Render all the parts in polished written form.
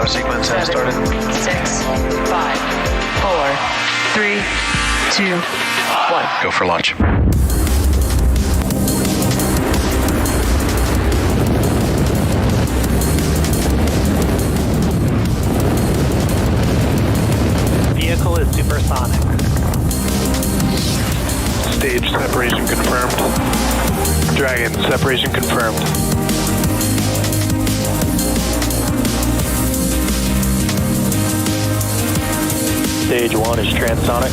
Auto sequence has started. 6, 5, 4, 3, 2, 1. Go for launch. Vehicle is supersonic. Stage separation confirmed. Dragon, separation confirmed. Stage 1 is transonic.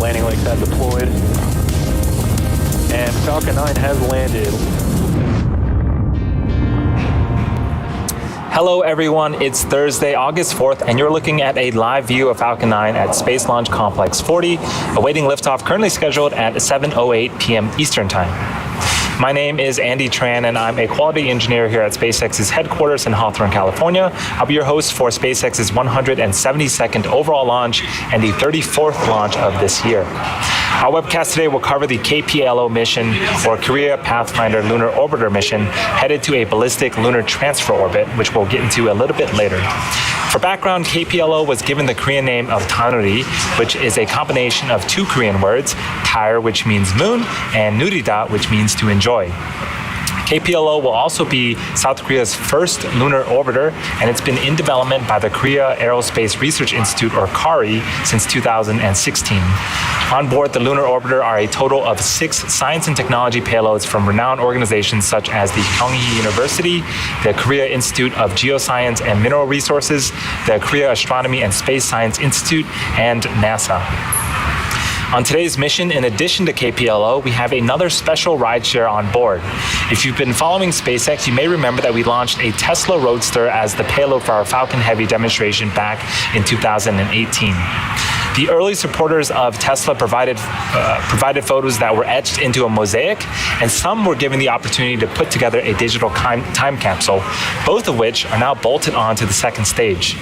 Landing legs have deployed. And Falcon 9 has landed. Hello everyone, it's Thursday, August 4th, and you're looking at a live view of Falcon 9 at Space Launch Complex 40, awaiting liftoff currently scheduled at 7:08 p.m. Eastern Time. My name is Andy Tran, and I'm a quality engineer here at SpaceX's headquarters in Hawthorne, California. I'll be your host for SpaceX's 172nd overall launch and the 34th launch of this year. Our webcast today will cover the KPLO mission, or Korea Pathfinder Lunar Orbiter mission, headed to a ballistic lunar transfer orbit, which we'll get into a little bit later. For background, KPLO was given the Korean name of Tanuri, which is a combination of two Korean words, Tair, which means moon, and Nurida, which means to enjoy. KPLO will also be South Korea's first lunar orbiter, and it's been in development by the Korea Aerospace Research Institute, or KARI, since 2016. On board the lunar orbiter are a total of 6 science and technology payloads from renowned organizations such as the Kyunghee University, the Korea Institute of Geoscience and Mineral Resources, the Korea Astronomy and Space Science Institute, and NASA. On today's mission, in addition to KPLO, we have another special rideshare on board. If you've been following SpaceX, you may remember that we launched a Tesla Roadster as the payload for our Falcon Heavy demonstration back in 2018. The early supporters of Tesla provided photos that were etched into a mosaic, and some were given the opportunity to put together a digital time capsule, both of which are now bolted onto the second stage.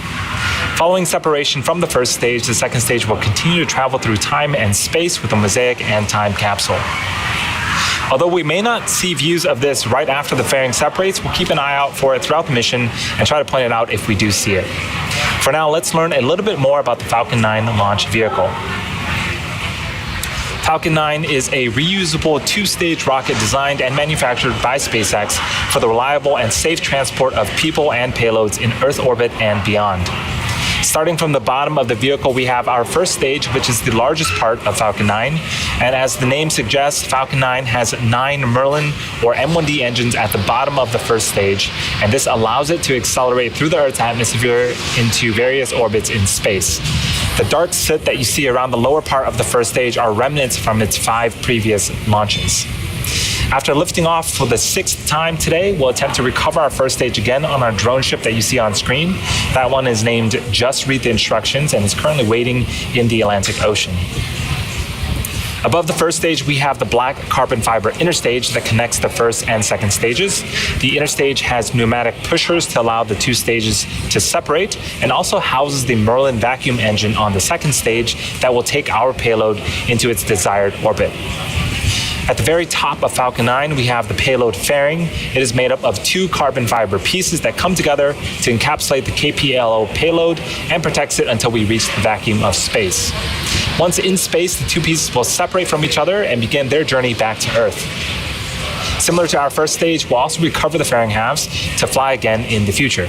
Following separation from the first stage, the second stage will continue to travel through time and space with a mosaic and time capsule. Although we may not see views of this right after the fairing separates, we'll keep an eye out for it throughout the mission and try to point it out if we do see it. For now, let's learn a little bit more about the Falcon 9 launch vehicle. Falcon 9 is a reusable 2-stage rocket designed and manufactured by SpaceX for the reliable and safe transport of people and payloads in Earth orbit and beyond. Starting from the bottom of the vehicle, we have our first stage, which is the largest part of Falcon 9. And as the name suggests, Falcon 9 has 9 Merlin or M1D engines at the bottom of the first stage, and this allows it to accelerate through the Earth's atmosphere into various orbits in space. The dark soot that you see around the lower part of the first stage are remnants from its 5 previous launches. After lifting off for the 6th time today, we'll attempt to recover our first stage again on our drone ship that you see on screen. That one is named Just Read the Instructions and is currently waiting in the Atlantic Ocean. Above the first stage, we have the black carbon fiber interstage that connects the first and second stages. The interstage has pneumatic pushers to allow the 2 stages to separate, and also houses the Merlin vacuum engine on the second stage that will take our payload into its desired orbit. At the very top of Falcon 9, we have the payload fairing. It is made up of 2 carbon fiber pieces that come together to encapsulate the KPLO payload and protects it until we reach the vacuum of space. Once in space, the 2 pieces will separate from each other and begin their journey back to Earth. Similar to our first stage, we'll also recover the fairing halves to fly again in the future.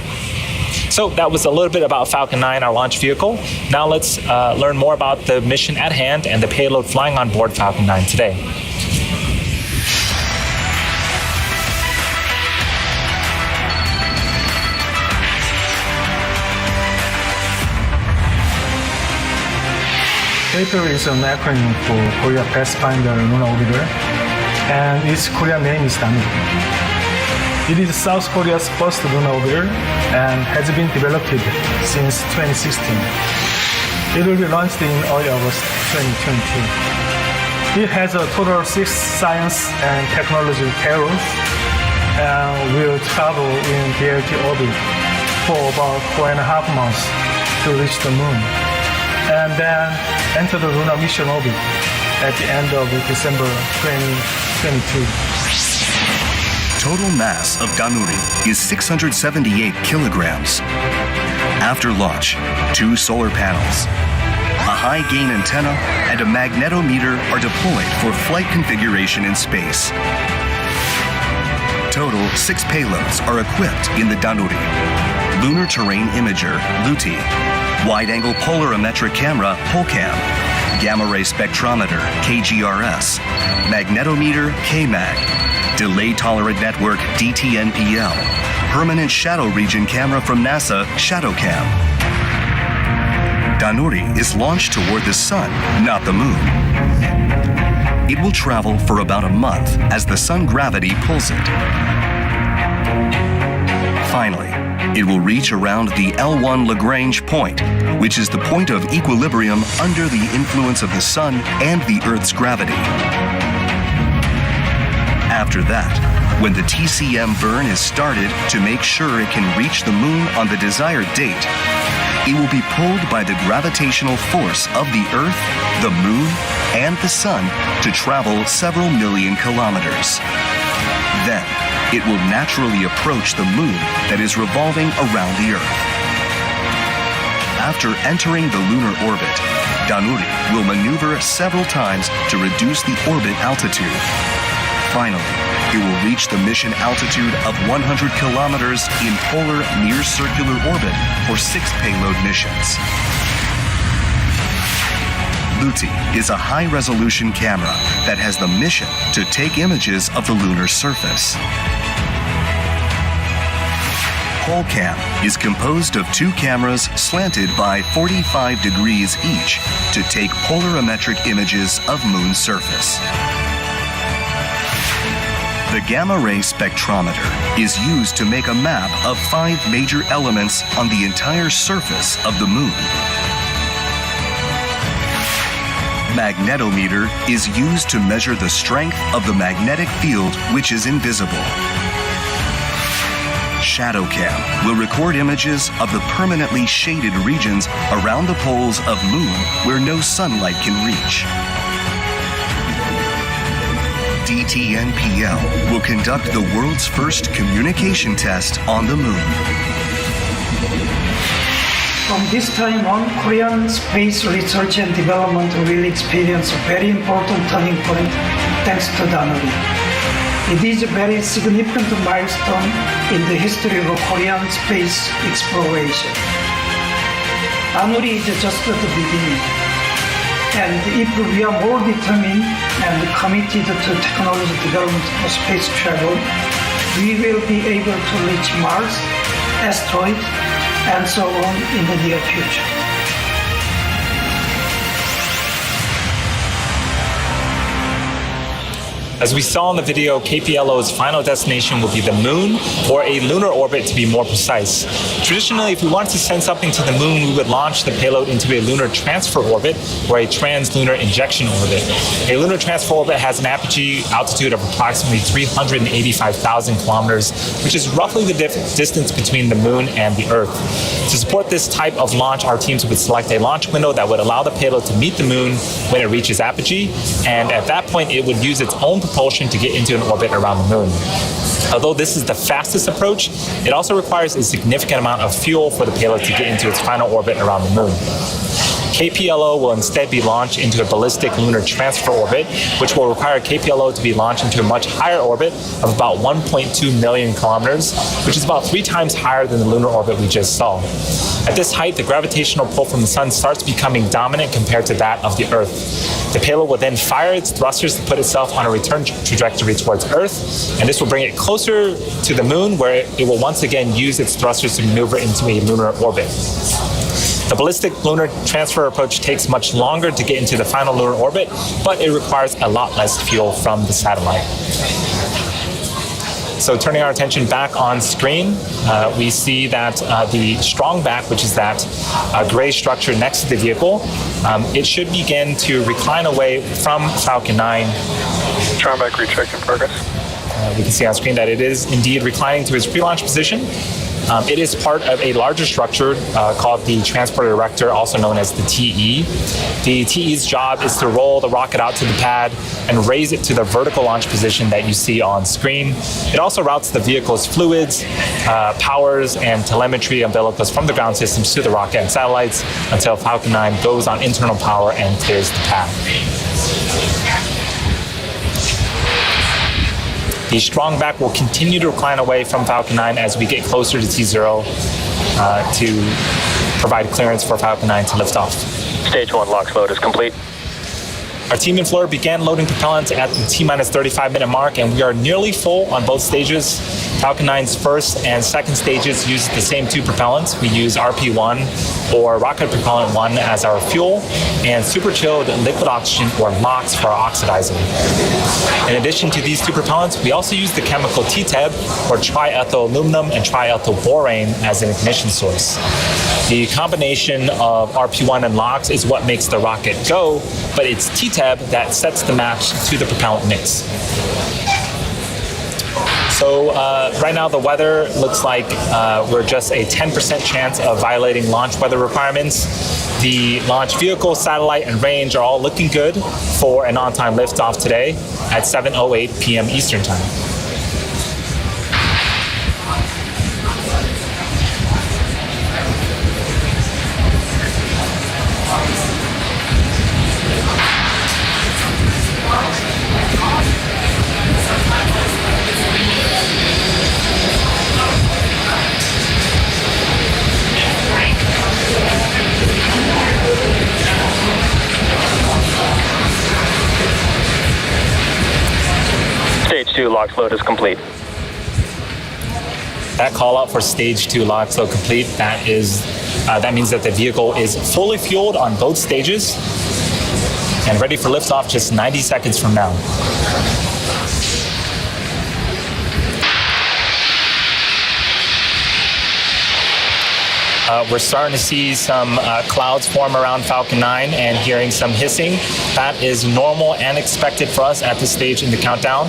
So that was a little bit about Falcon 9, our launch vehicle. Now let's learn more about the mission at hand and the payload flying on board Falcon 9 today. KPLO is an acronym for Korea Pathfinder Lunar Orbiter, and its Korean name is Danuri. It is South Korea's first lunar orbiter and has been developed since 2016. It will be launched in early August 2022. It has a total of 6 science and technology payloads and will travel in DLT orbit for about 4.5 months to reach the moon, and then enter the lunar mission orbit at the end of December 2022. Total mass of Danuri is 678 kilograms. After launch, 2 solar panels, a high-gain antenna, and a magnetometer are deployed for flight configuration in space. Total 6 payloads are equipped in the Danuri: Lunar Terrain Imager, LUTI, Wide-Angle Polarimetric Camera, PolCam, Gamma-Ray Spectrometer, KGRS, Magnetometer, KMAG, Delay Tolerant Network, DTNPL, Permanent Shadow Region Camera from NASA, ShadowCam. Danuri is launched toward the sun, not the moon. It will travel for about a month as the sun gravity pulls it. Finally, it will reach around the L1 Lagrange point, which is the point of equilibrium under the influence of the sun and the Earth's gravity. After that, when the TCM burn is started to make sure it can reach the moon on the desired date, it will be pulled by the gravitational force of the Earth, the moon, and the sun to travel several million kilometers. Then, it will naturally approach the moon that is revolving around the Earth. After entering the lunar orbit, Danuri will maneuver several times to reduce the orbit altitude. Finally, it will reach the mission altitude of 100 kilometers in polar near-circular orbit for 6 payload missions. LUTI is a high-resolution camera that has the mission to take images of the lunar surface. PolCam is composed of 2 cameras slanted by 45 degrees each to take polarimetric images of moon surface. The Gamma-Ray Spectrometer is used to make a map of 5 major elements on the entire surface of the moon. Magnetometer is used to measure the strength of the magnetic field, which is invisible. ShadowCam will record images of the permanently shaded regions around the poles of moon where no sunlight can reach. DTNPL will conduct the world's first communication test on the moon. From this time on, Korean space research and development will experience a very important turning point thanks to Danuri. It is a very significant milestone in the history of Korean space exploration. Danuri is just at the beginning. And if we are more determined and committed to technology development for space travel, we will be able to reach Mars, asteroids, and so on in the near future. As we saw in the video, KPLO's final destination will be the moon, or a lunar orbit to be more precise. Traditionally, if we wanted to send something to the moon, we would launch the payload into a lunar transfer orbit or a trans-lunar injection orbit. A lunar transfer orbit has an apogee altitude of approximately 385,000 kilometers, which is roughly the distance between the moon and the Earth. To support this type of launch, our teams would select a launch window that would allow the payload to meet the moon when it reaches apogee, and at that point, it would use its own propulsion to get into an orbit around the moon. Although this is the fastest approach, it also requires a significant amount of fuel for the payload to get into its final orbit around the moon. KPLO will instead be launched into a ballistic lunar transfer orbit, which will require KPLO to be launched into a much higher orbit of about 1.2 million kilometers, which is about 3 times higher than the lunar orbit we just saw. At this height, the gravitational pull from the sun starts becoming dominant compared to that of the Earth. The payload will then fire its thrusters to put itself on a return trajectory towards Earth, and this will bring it closer to the moon, where it will once again use its thrusters to maneuver into a lunar orbit. The ballistic lunar transfer approach takes much longer to get into the final lunar orbit, but it requires a lot less fuel from the satellite. So turning our attention back on screen, we see that the strong back, which is that gray structure next to the vehicle, it should begin to recline away from Falcon 9. Strong back recheck in progress. We can see on screen that it is indeed reclining to its pre-launch position. It is part of a larger structure called the Transporter Erector, also known as the TE. The TE's job is to roll the rocket out to the pad and raise it to the vertical launch position that you see on screen. It also routes the vehicle's fluids, powers, and telemetry umbilicals from the ground systems to the rocket and satellites until Falcon 9 goes on internal power and clears the pad. The strong back will continue to recline away from Falcon 9 as we get closer to T0 to provide clearance for Falcon 9 to lift off. Stage 1 LOX load is complete. Our team in Florida began loading propellants at the T-minus 35-minute mark, and we are nearly full on both stages. Falcon 9's first and second stages use the same two propellants. We use RP1, or Rocket Propellant 1, as our fuel, and superchilled liquid oxygen, or LOX, for our oxidizer. In addition to these two propellants, we also use the chemical TTEB, or triethyl aluminum and triethyl borane, as an ignition source. The combination of RP1 and LOX is what makes the rocket go, but it's TTEB that sets the match to the propellant mix. So right now the weather looks like we're just a 10% chance of violating launch weather requirements. The launch vehicle, satellite, and range are all looking good for an on-time liftoff today at 7:08 p.m. Eastern Time. Stage 2 LOX load is complete. That call out for stage 2 LOX load complete. That means that the vehicle is fully fueled on both stages and ready for liftoff just 90 seconds from now. We're starting to see some clouds form around Falcon 9 and hearing some hissing. That is normal and expected for us at this stage in the countdown.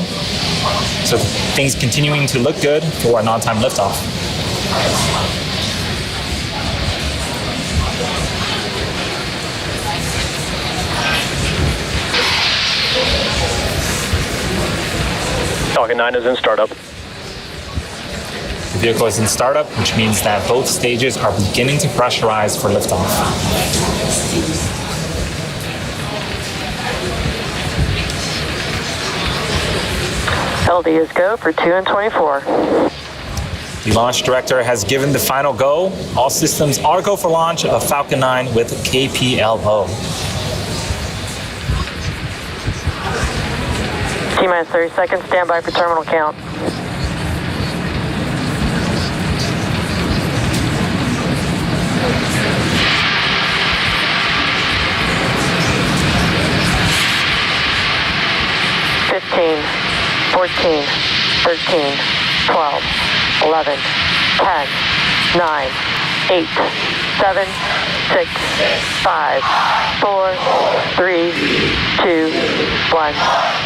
So things continuing to look good for an on-time liftoff. Falcon 9 is in startup. The vehicle is in startup, which means that both stages are beginning to pressurize for liftoff. LD is go for 2 and 24. The launch director has given the final go. All systems are go for launch of Falcon 9 with KPLO. T-minus 30 seconds, stand by for terminal count. Fifteen, 14, 13, 12, 11, 10, 9, 8, 7, 6, 5, 4, 3, 2, 1,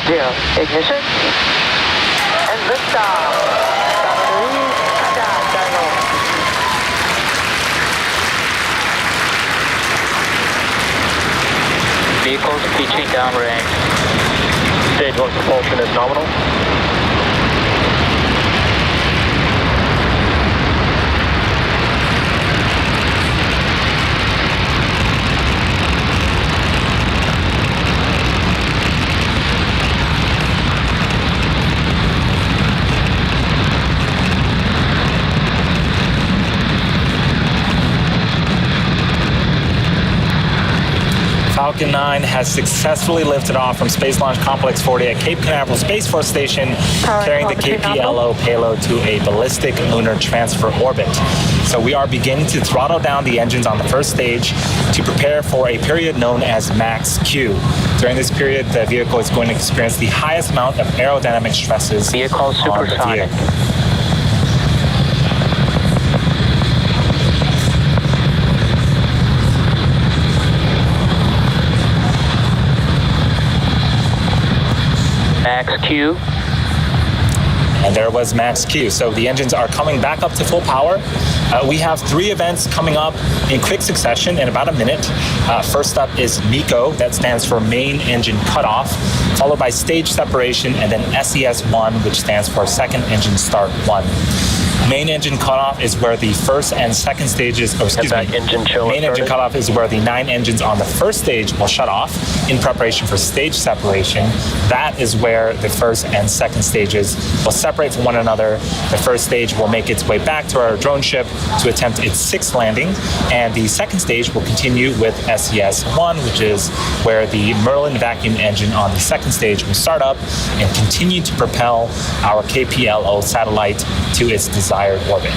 0. Ignition. And liftoff. Vehicles pitching downrange. Stage 1 propulsion is nominal. Falcon 9 has successfully lifted off from Space Launch Complex 40 at Cape Canaveral Space Force Station, carrying the KPLO payload to a ballistic lunar transfer orbit. So we are beginning to throttle down the engines on the first stage to prepare for a period known as max Q. During this period, the vehicle is going to experience the highest amount of aerodynamic stresses Vehicle supersonic. Max Q. And there was max Q. So the engines are coming back up to full power. We have 3 events coming up in quick succession in about a minute. First up is MECO, that stands for Main Engine Cutoff, followed by Stage Separation, and then SES-1, which stands for Second Engine Start 1. Main engine cutoff is where the first and second stages, main engine cutoff is where the 9 engines on the first stage will shut off in preparation for stage separation. That is where the first and second stages will separate from one another. The first stage will make its way back to our drone ship to attempt its 6th landing, and the second stage will continue with SES-1, which is where the Merlin vacuum engine on the second stage will start up and continue to propel our KPLO satellite to its desired orbit.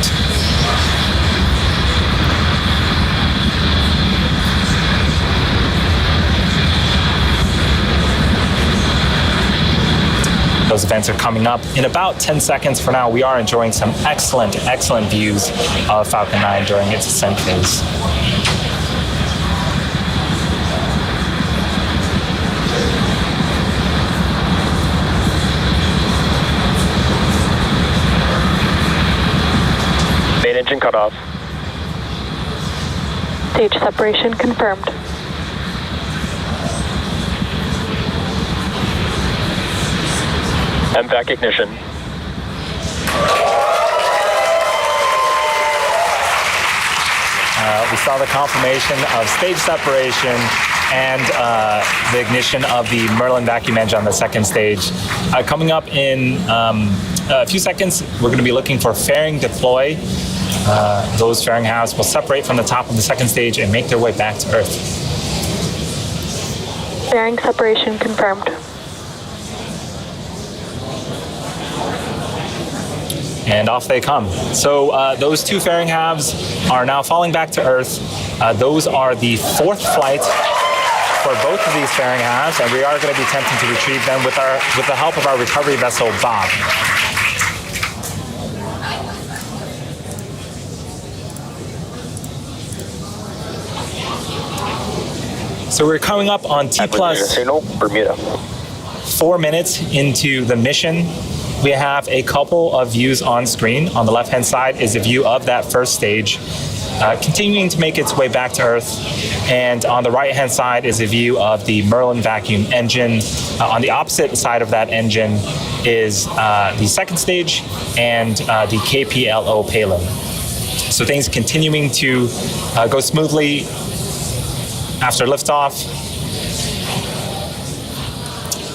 Those events are coming up in about 10 seconds. For now, we are enjoying some excellent views of Falcon 9 during its ascent phase. Main engine cutoff. Stage separation confirmed. MVAC ignition. We saw the confirmation of stage separation and the ignition of the Merlin vacuum engine on the second stage. Coming up in a few seconds, we're going to be looking for fairing deploy. Those fairing halves will separate from the top of the second stage and make their way back to Earth. Fairing separation confirmed. And off they come. So those 2 fairing halves are now falling back to Earth. Those are the 4th flight for both of these fairing halves, and we are going to be attempting to retrieve them with the help of our recovery vessel, Bob. So we're coming up on T plus Bermuda. 4 minutes into the mission. We have a couple of views on screen. On the left-hand side is a view of that first stage, continuing to make its way back to Earth. And on the right-hand side is a view of the Merlin vacuum engine. On the opposite side of that engine is the second stage and the KPLO payload. So things continuing to go smoothly after liftoff.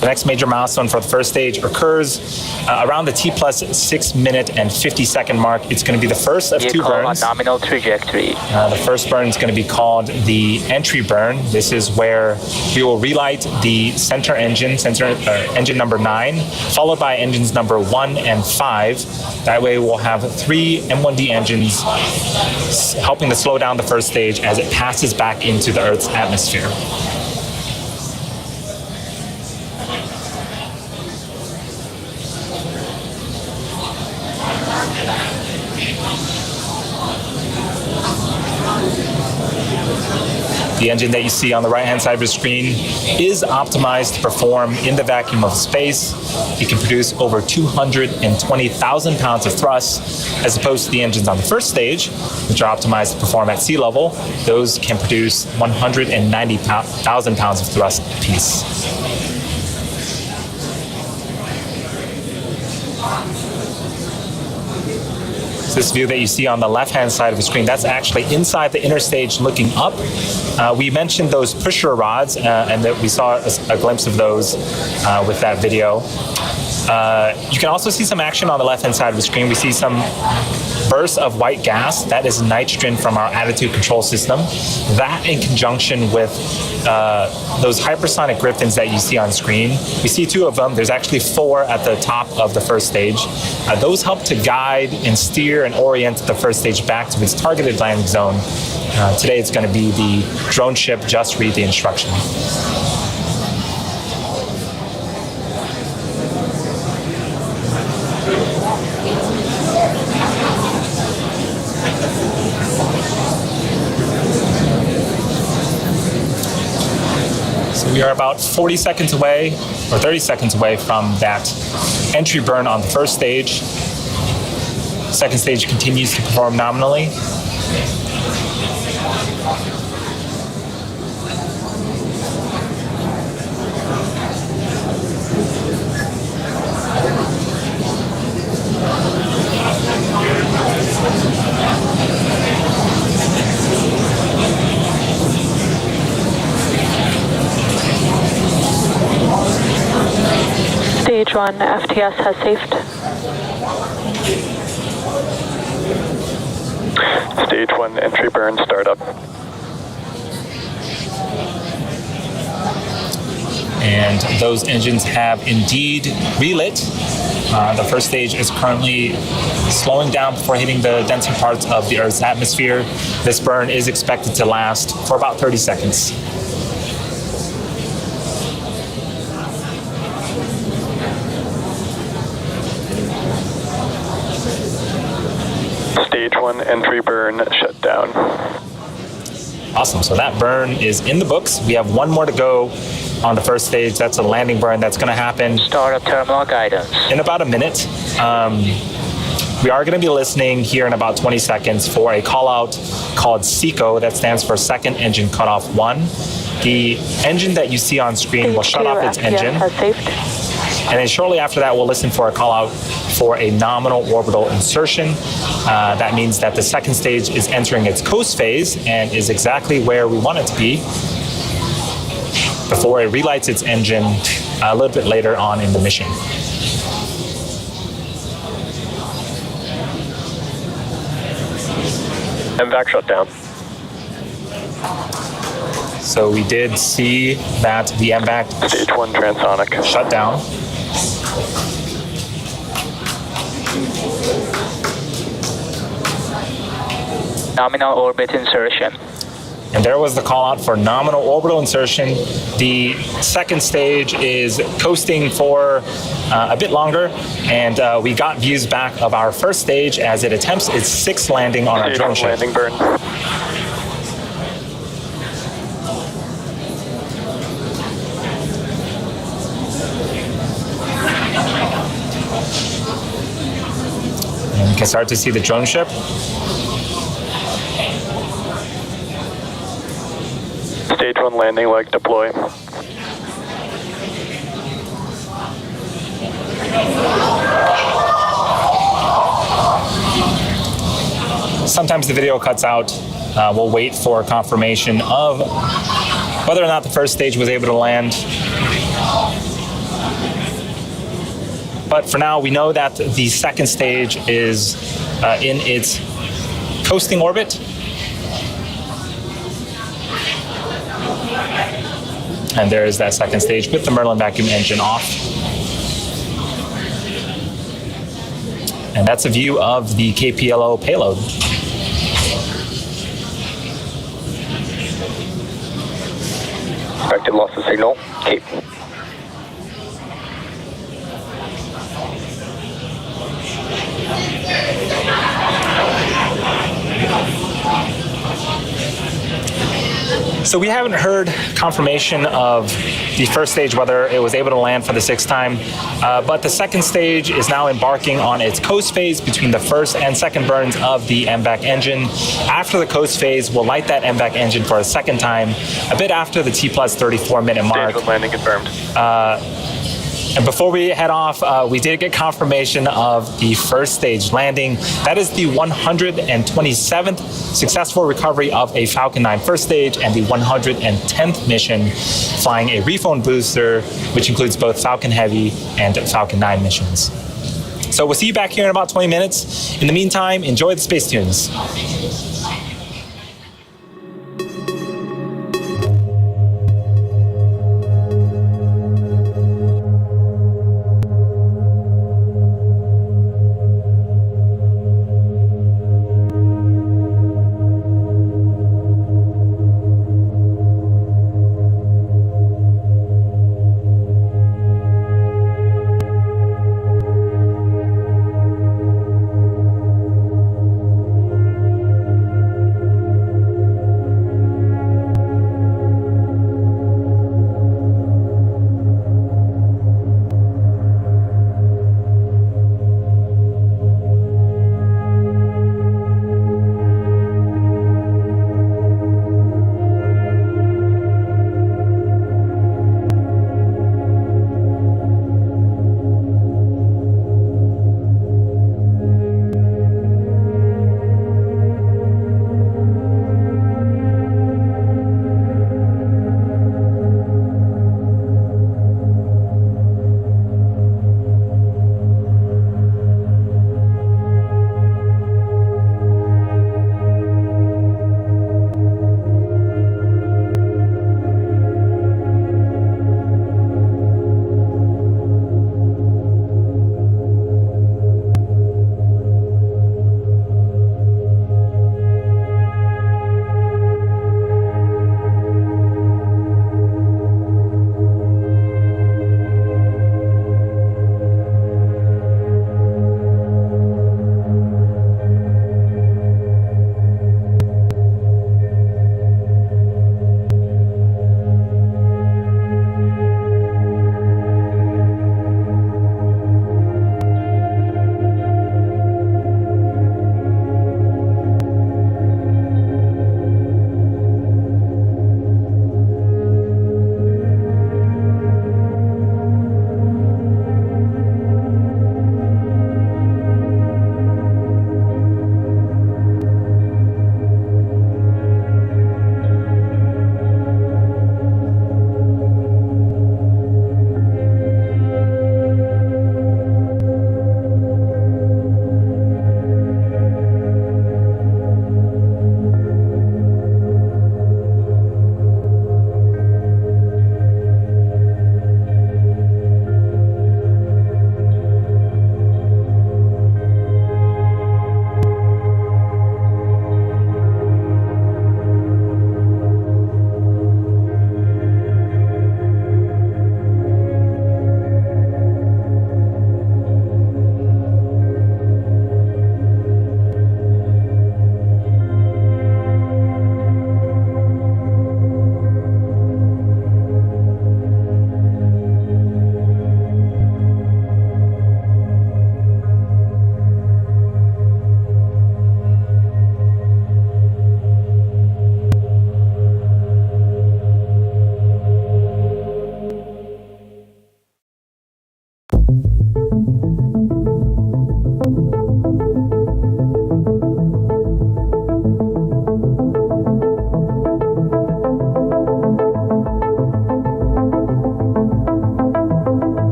The next major milestone for the first stage occurs around the T plus 6 minute and 50 second mark. It's going to be the first of 2 burns. On nominal trajectory. The first burn is going to be called the entry burn. This is where we will relight the center engine, engine number 9, followed by engines number 1 and 5. That way we'll have 3 M1D engines helping to slow down the first stage as it passes back into the Earth's atmosphere. The engine that you see on the right-hand side of the screen is optimized to perform in the vacuum of space. It can produce over 220,000 pounds of thrust, as opposed to the engines on the first stage, which are optimized to perform at sea level. Those can produce 190,000 pounds of thrust apiece. This view that you see on the left-hand side of the screen, that's actually inside the inner stage looking up. We mentioned those pusher rods, and that we saw a glimpse of those with that video. You can also see some action on the left-hand side of the screen. We see some bursts of white gas. That is nitrogen from our attitude control system. That in conjunction with those hypersonic griffins that you see on screen. We see 2 of them. There's actually 4 at the top of the first stage. Those help to guide and steer and orient the first stage back to its targeted landing zone. Today it's going to be the drone ship Just Read the Instruction. We are about 40 seconds away, or 30 seconds away from that entry burn on the first stage. Second stage continues to perform nominally. Stage 1 FTS has safed. Stage 1 entry burn startup. And those engines have indeed relit. The first stage is currently slowing down before hitting the denser parts of the Earth's atmosphere. This burn is expected to last for about 30 seconds. Stage 1 entry burn shut down. Awesome, so that burn is in the books. We have one more to go on the first stage. That's a landing burn that's gonna happen. Startup terminal guidance. In about a minute. We are gonna be listening here in about 20 seconds for a call out called SECO, that stands for Second Engine Cutoff 1. The engine that you see on screen will shut off its engine. Has safed. And then shortly after that, we'll listen for a call out for a nominal orbital insertion. That means that the second stage is entering its coast phase and is exactly where we want it to be before it relights its engine a little bit later on in the mission. MVAC shut down. So we did see that the MVAC Stage 1 transonic. shut down. Nominal orbit insertion. And there was the call out for nominal orbital insertion. The second stage is coasting for a bit longer, and we got views back of our first stage as it attempts its sixth landing on our drone ship. Landing burn. And you can start to see the drone ship. Stage 1 landing leg deploy. Sometimes the video cuts out. We'll wait for confirmation of whether or not the first stage was able to land. But for now, we know that the second stage is in its coasting orbit. And there is that second stage with the Merlin vacuum engine off. And that's a view of the KPLO payload. Expected loss of signal. Keep. So we haven't heard confirmation of the first stage, whether it was able to land for the sixth time, but the second stage is now embarking on its coast phase between the first and second burns of the MVAC engine. After the coast phase, we'll light that MVAC engine for a second time, a bit after the T plus 34-minute mark. Stage 1 landing confirmed. And before we head off, we did get confirmation of the first stage landing. That is the 127th successful recovery of a Falcon 9 first stage and the 110th mission flying a rephone booster, which includes both Falcon Heavy and Falcon 9 missions. So we'll see you back here in about 20 minutes. In the meantime, enjoy the Space Tunes.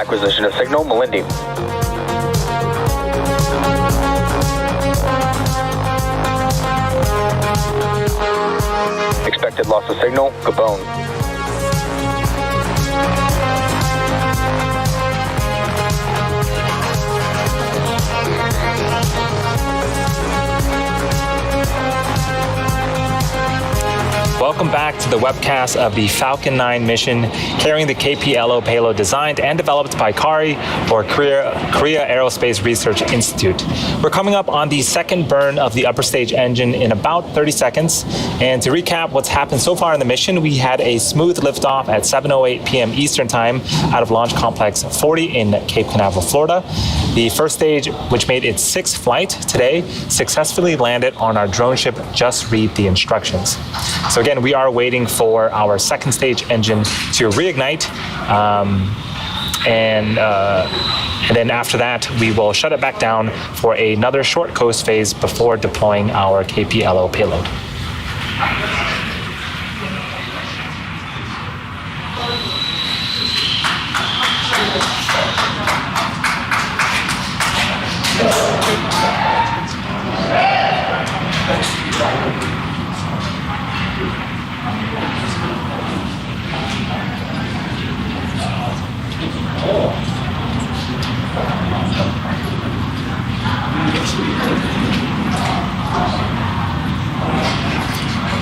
Acquisition of signal, Malindi. Expected loss of signal, Gabon. Welcome back to the webcast of the Falcon 9 mission carrying the KPLO payload designed and developed by KARI, or Korea Aerospace Research Institute. We're coming up on the second burn of the upper stage engine in about 30 seconds. And to recap what's happened so far in the mission, we had a smooth liftoff at 7:08 p.m. Eastern Time out of Launch Complex 40 in Cape Canaveral, Florida. The first stage, which made its sixth flight today, successfully landed on our drone ship Just Read the Instructions. So again, we are waiting for our second stage engine to reignite, and then after that, we will shut it back down for another short coast phase before deploying our KPLO payload.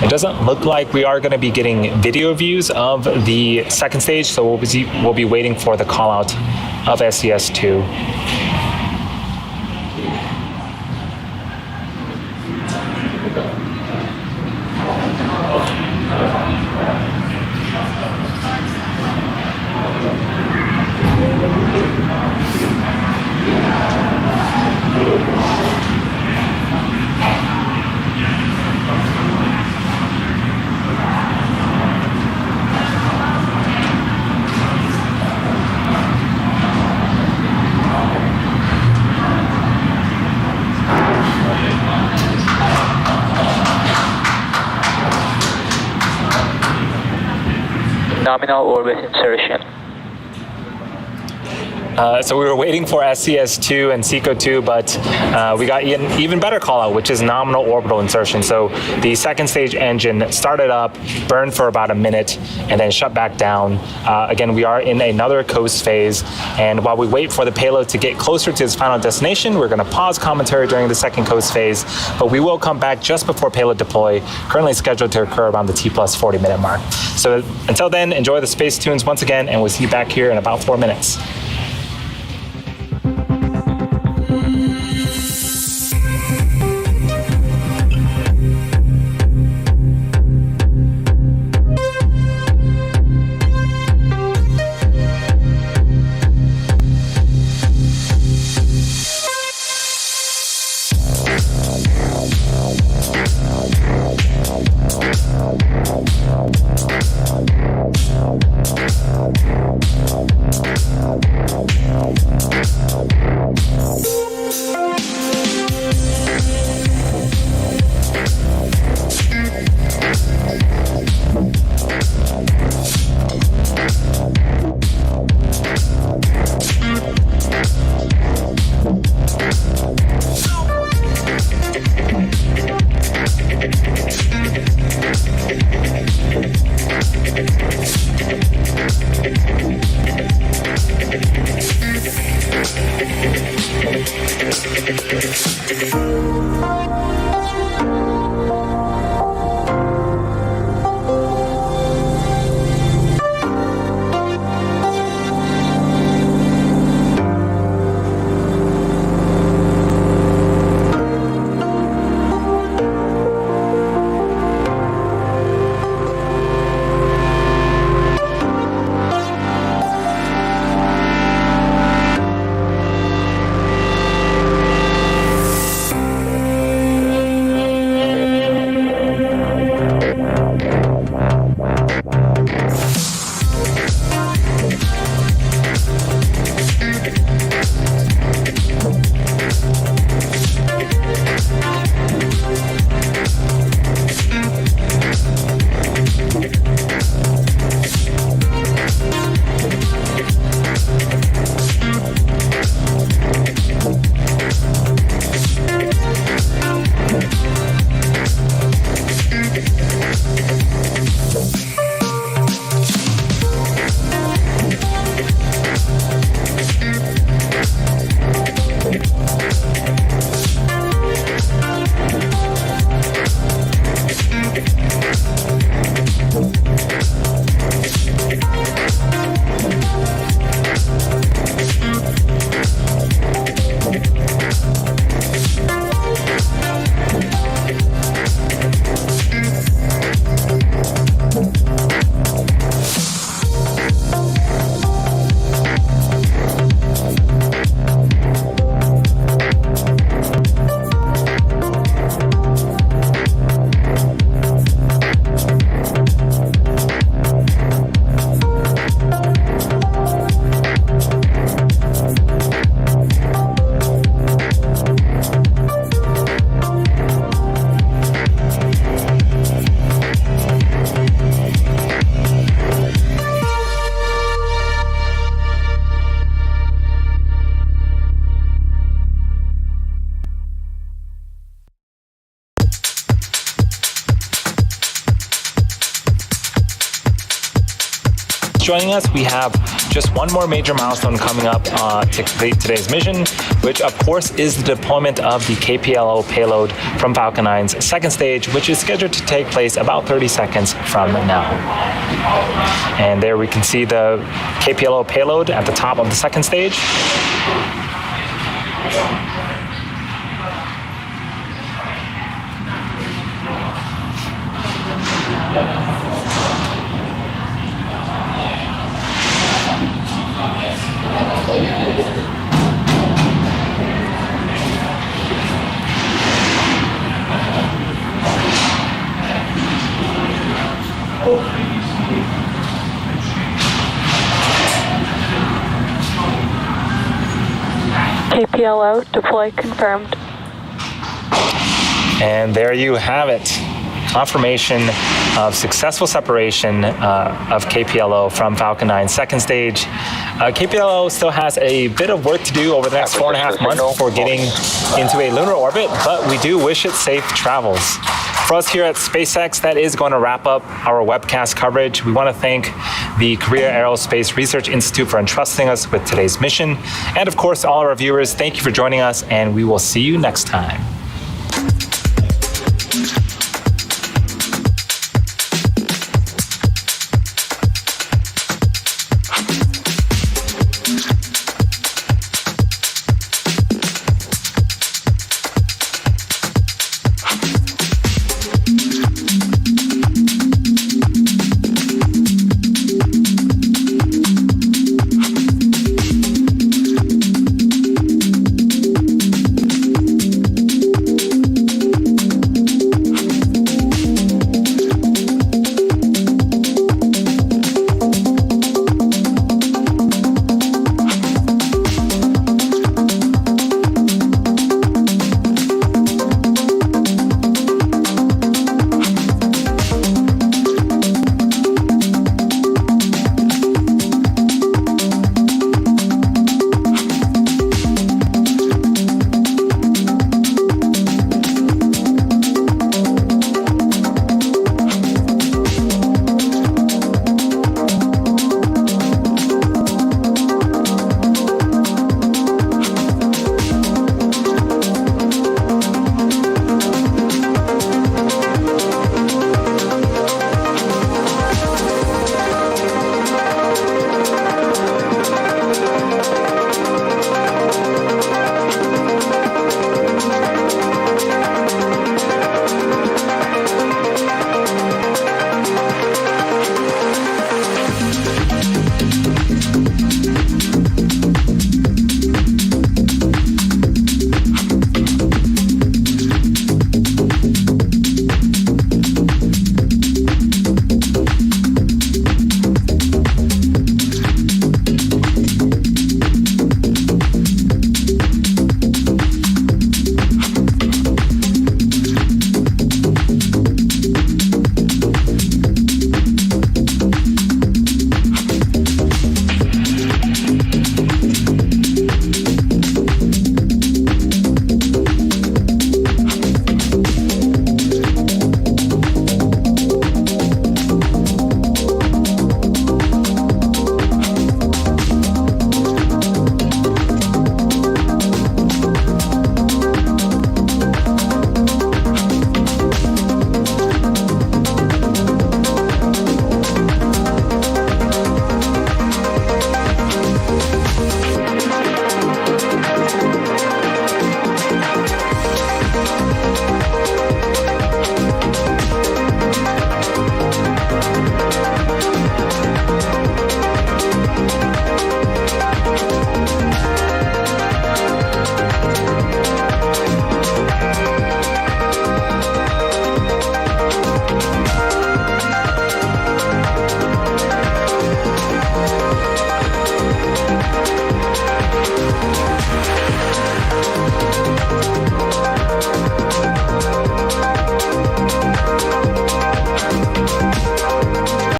It doesn't look like we are going to be getting video views of the second stage, so we'll be waiting for the call out of SES-2. Nominal orbit insertion. So we were waiting for SES-2 and SECO-2, but we got an even better call out, which is nominal orbital insertion. So the second stage engine started up, burned for about a minute, and then shut back down. Again, we are in another coast phase, and while we wait for the payload to get closer to its final destination, we're going to pause commentary during the second coast phase, but we will come back just before payload deploy, currently scheduled to occur around the T plus 40 minute mark. So until then, enjoy the space tunes once again, and we'll see you back here in about 4 minutes. joining us. We have just one more major milestone coming up to complete today's mission, which of course is the deployment of the KPLO payload from Falcon 9's second stage, which is scheduled to take place about 30 seconds from now. And there we can see the KPLO payload at the top of the second stage. KPLO deploy confirmed. And there you have it. Confirmation of successful separation of KPLO from Falcon 9's second stage. KPLO still has a bit of work to do over the next 4.5 months before getting into a lunar orbit, but we do wish it safe travels. For us here at SpaceX, that is going to wrap up our webcast coverage. We want to thank the Korea Aerospace Research Institute for entrusting us with today's mission. And of course, all our viewers, thank you for joining us, and we will see you next time.